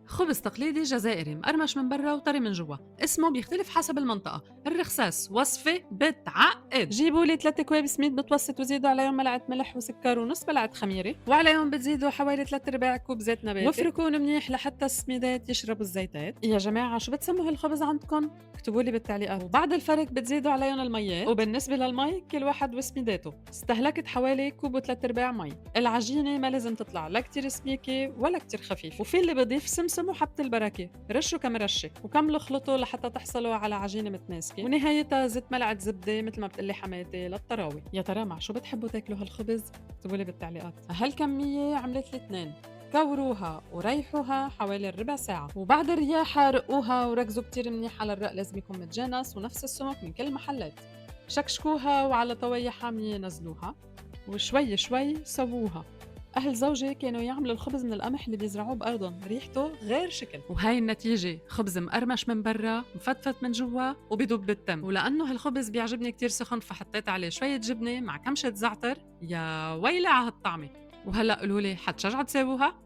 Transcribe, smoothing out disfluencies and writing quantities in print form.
خبز تقليدي جزائري مقرمش من برا وطري من جوا، اسمه بيختلف حسب المنطقة. الرخصاص وصفة بتعقد. جيبوا لي 3 كواب سميد متوسط وزيدوا عليهم ملعقة ملح وسكر ونص ملعقة خميرة، وعليهم بتزيدوا حوالي 3 ارباع كوب زيت نباتي، وافركون منيح لحتى السميدات يشربوا الزيتات. يا جماعة شو بتسموا هالخبز عندكم؟ اكتبوا لي بالتعليقات. وبعد الفرك بتزيدوا عليهم الميات، وبالنسبة للمي كل واحد وسميداته. استهلكت حوالي كوب و3 ارباع مي. العجينة ما لازم تطلع لا كتير سميكة ولا كتير خفيف، وفي اللي بضيف سمسم وحبة البركة. رشوا كم رشة وكملوا اخلطوا لحتى تحصلوا على عجينة متماسكة، ونهايتها زيت ملعقة زبدة مثل ما بتقلي حماتي للطراوة. يا ترى مع شو بتحبوا تاكلوا هالخبز؟ اكتبوا لي بالتعليقات. هالكمية عملت لي 2. كوروها وريحوها حوالي ربع ساعة، وبعد الرياحة رقوها وركزوا كتير منيح على الرق، لازم يكون متجانس ونفس السمك من كل المحلات. شكشكوها وعلى طوية حامية نزلوها، وشوي شوي سووها. أهل زوجي كانوا يعملوا الخبز من القمح اللي بيزرعوه بأرضهم، ريحته غير شكل. وهاي النتيجة، خبز مقرمش من برا مفتفت من جوا وبيدوب بالتم. ولأنه هالخبز بيعجبني كتير سخن فحطيت عليه شوية جبنة مع كمشة زعتر. يا ويلي على هالطعمة. وهلأ قولولي، حتشجعوا تساووها؟